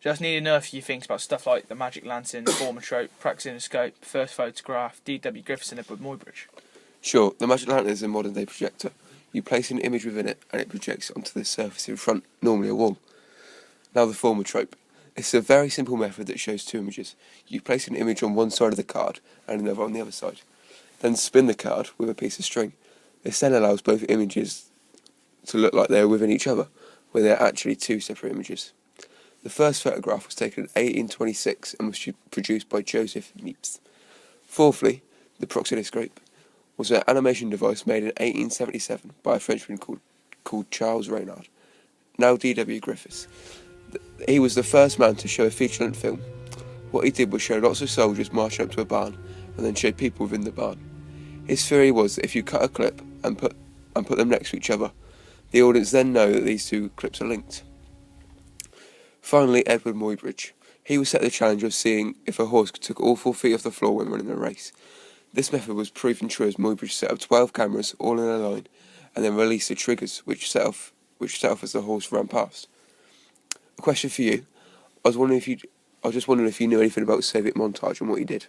Just need to know a few things about stuff like the magic lantern, former trope, praxinoscope, first photograph, D.W. Griffiths and Edward Muybridge. Sure, the magic lantern is a modern-day projector. You place an image within it, and it projects onto the surface in front, normally a wall. Now the former trope. It's a very simple method that shows two images. You place an image on one side of the card, and another on the other side. Then spin the card with a piece of string. This then allows both images to look like they are within each other, where they are actually two separate images. The first photograph was taken in 1826 and was produced by Joseph Niepce. Fourthly, the praxinoscope was an animation device made in 1877 by a Frenchman called Charles Reynard, now D.W. Griffiths. He was the first man to show a feature-length film. What he did was show lots of soldiers marching up to a barn, and then show people within the barn. His theory was that if you cut a clip and put them next to each other, the audience then know that these two clips are linked. Finally, Edward Muybridge. He was set the challenge of seeing if a horse took all 4 feet off the floor when running a race. This method was proven true as Muybridge set up 12 cameras all in a line, and then released the triggers which set off as the horse ran past. A question for you. I was just wondering if you knew anything about Soviet montage and what he did.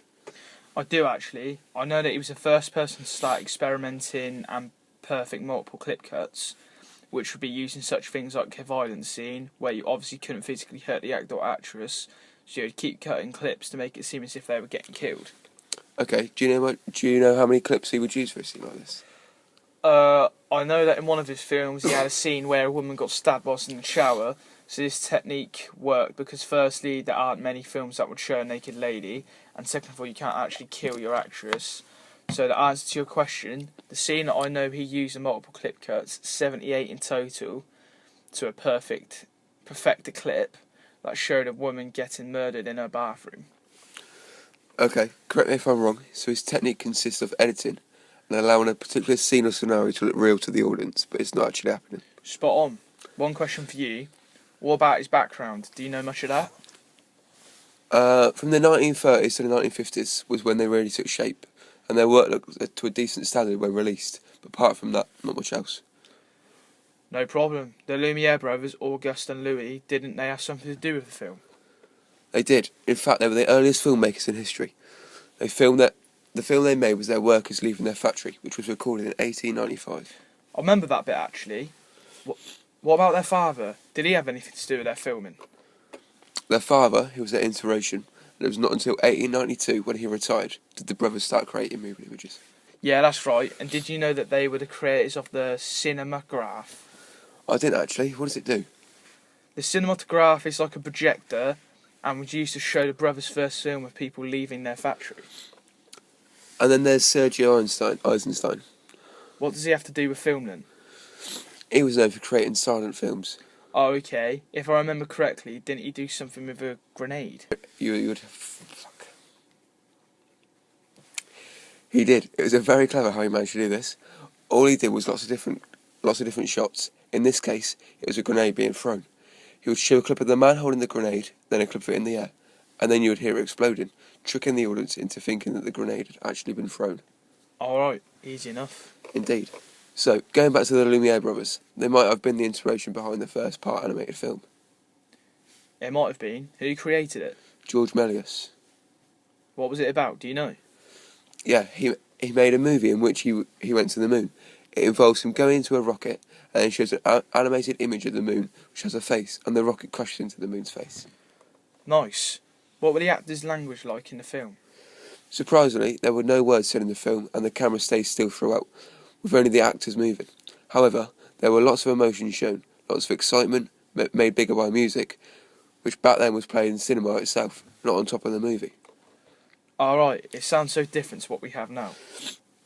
I do actually. I know that he was the first person to start experimenting and perfect multiple clip cuts, which would be used in such things like a violence scene, where you obviously couldn't physically hurt the actor or actress, so you'd keep cutting clips to make it seem as if they were getting killed. Okay, do you know how many clips he would use for a scene like this? I know that in one of his films he had a scene where a woman got stabbed whilst in the shower, so this technique worked because firstly there aren't many films that would show a naked lady, and second of all you can't actually kill your actress. So the answer to your question, the scene that I know he used in multiple clip cuts, 78 in total, to perfect a clip that showed a woman getting murdered in her bathroom. Okay, correct me if I'm wrong. So his technique consists of editing and allowing a particular scene or scenario to look real to the audience, but it's not actually happening. Spot on. One question for you. What about his background? Do you know much of that? From the 1930s to the 1950s was when they really took shape, and their work looked to a decent standard when released, but apart from that, not much else. No problem. The Lumiere brothers, Auguste and Louis, didn't they have something to do with the film? They did. In fact, they were the earliest filmmakers in history. The film they made was their workers leaving their factory, which was recorded in 1895. I remember that bit actually. What about their father? Did he have anything to do with their filming? Their father, who was their inspiration, and it was not until 1892, when he retired, did the brothers start creating moving images. Yeah, that's right. And did you know that they were the creators of the cinematograph? I didn't actually. What does it do? The cinematograph is like a projector and was used to show the brothers' first film of people leaving their factory. And then there's Sergio Eisenstein. What does he have to do with film then? He was known for creating silent films. Oh, okay. If I remember correctly, didn't he do something with a grenade? You would... Fuck. He did. It was very clever how he managed to do this. All he did was lots of different shots. In this case, it was a grenade being thrown. He would show a clip of the man holding the grenade, then a clip of it in the air, and then you would hear it exploding, tricking the audience into thinking that the grenade had actually been thrown. Alright, easy enough. Indeed. So, going back to the Lumiere brothers, they might have been the inspiration behind the first part animated film. It might have been. Who created it? George Méliès. What was it about? Do you know? Yeah, he made a movie in which he went to the moon. It involves him going into a rocket, and then shows an animated image of the moon, which has a face, and the rocket crashes into the moon's face. Nice. What were the actors' language like in the film? Surprisingly, there were no words said in the film, and the camera stays still throughout, with only the actors moving. However, there were lots of emotions shown, lots of excitement, made bigger by music, which back then was played in cinema itself, not on top of the movie. Alright, it sounds so different to what we have now.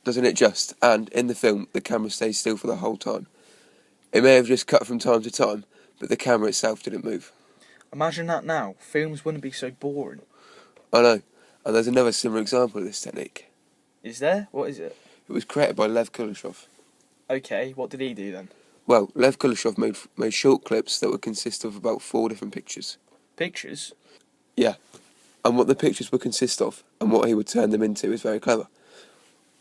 Doesn't it just? And, in the film, the camera stays still for the whole time. It may have just cut from time to time, but the camera itself didn't move. Imagine that now. Films wouldn't be so boring. I know, and there's another similar example of this technique. Is there? What is it? It was created by Lev Kuleshov. Okay, what did he do then? Well, Lev Kuleshov made short clips that would consist of about 4 different pictures. Pictures? Yeah, and what the pictures would consist of, and what he would turn them into, is very clever.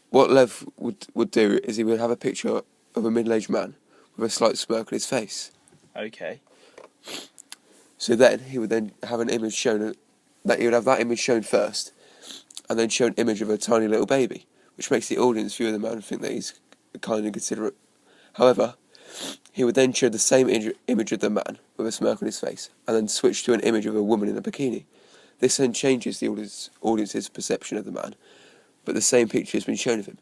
What Lev would do is he would have a picture of a middle-aged man with a slight smirk on his face. Okay. So then he would then have an image shown, that he would have that image shown first, and then show an image of a tiny little baby, which makes the audience view of the man think that he's kind and considerate. However, he would then show the same image of the man with a smirk on his face, and then switch to an image of a woman in a bikini. This then changes the audience's perception of the man, but the same picture has been shown of him.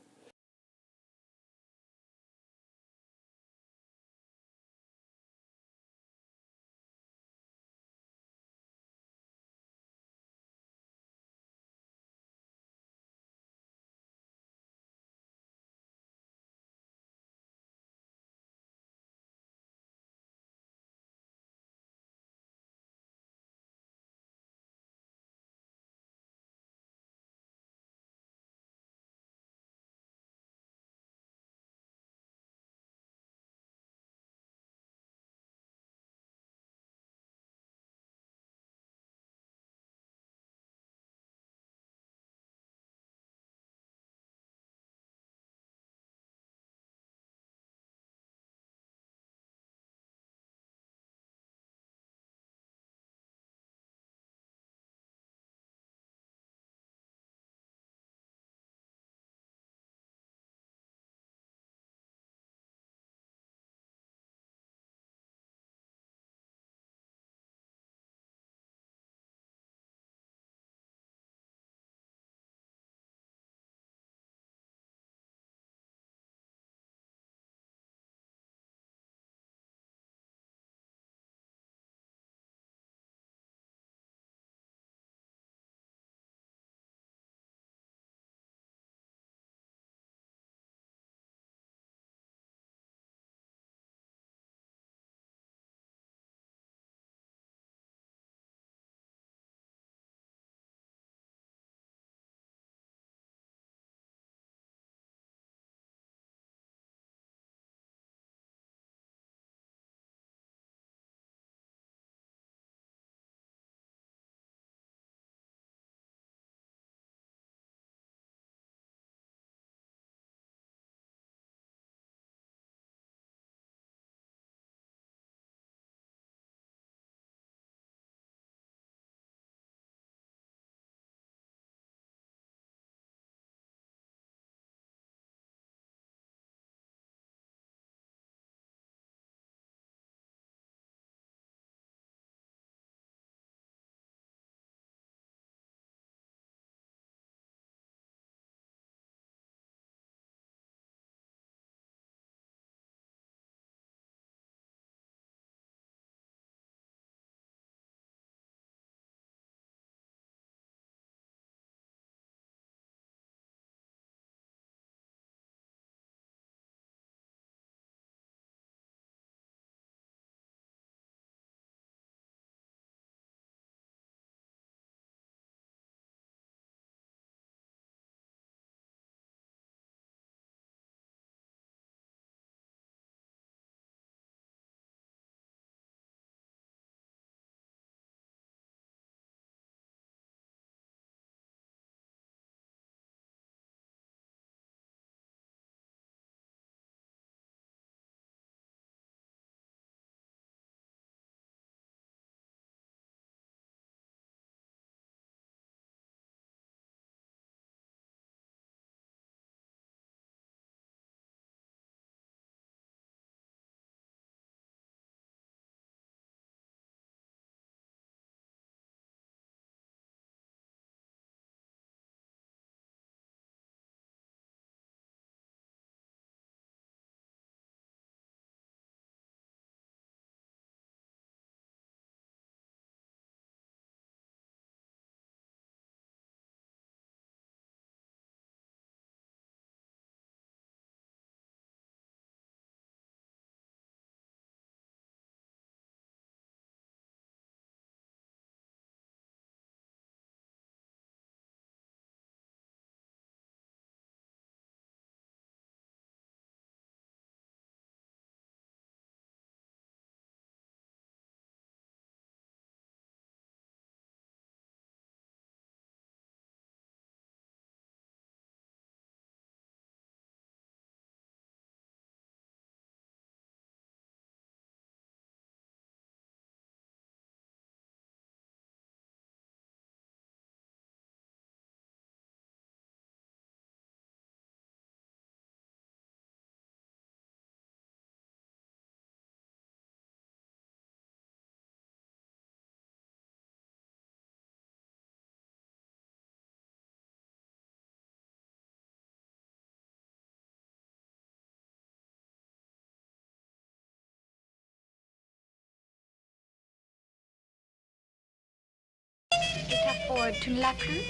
Et ta Ford, tu ne l'as plus?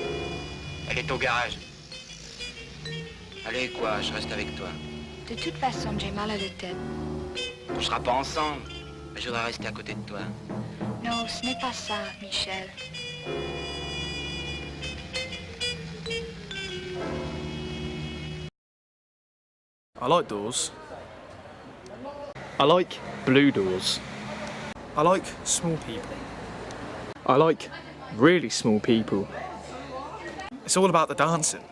Elle est au garage. Allez, quoi, je reste avec toi. De toute façon, j'ai mal à la tête. On sera pas ensemble, mais je voudrais rester à côté de toi. Non, ce n'est pas ça, Michel. I like doors. I like blue doors. I like small people. I like really small people. It's all about the dancing.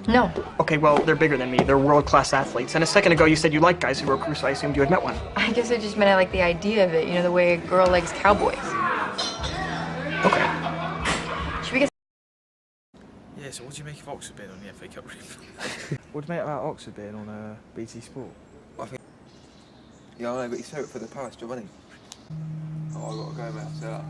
No. Okay, well, they're bigger than me. They're world-class athletes. And a second ago, you said you liked guys who rode crew, so I assumed you had met one. I guess I just meant I like the idea of it. You know, the way a girl likes cowboys. Okay. Should we get... Yeah, so what do you make of Oxford being on the FA Cup roof? What do you make about Oxford being on BT Sport? Yeah, I know, but he's favourite for the Palace job, isn't he? Oh, I've got to go, mate. Set up.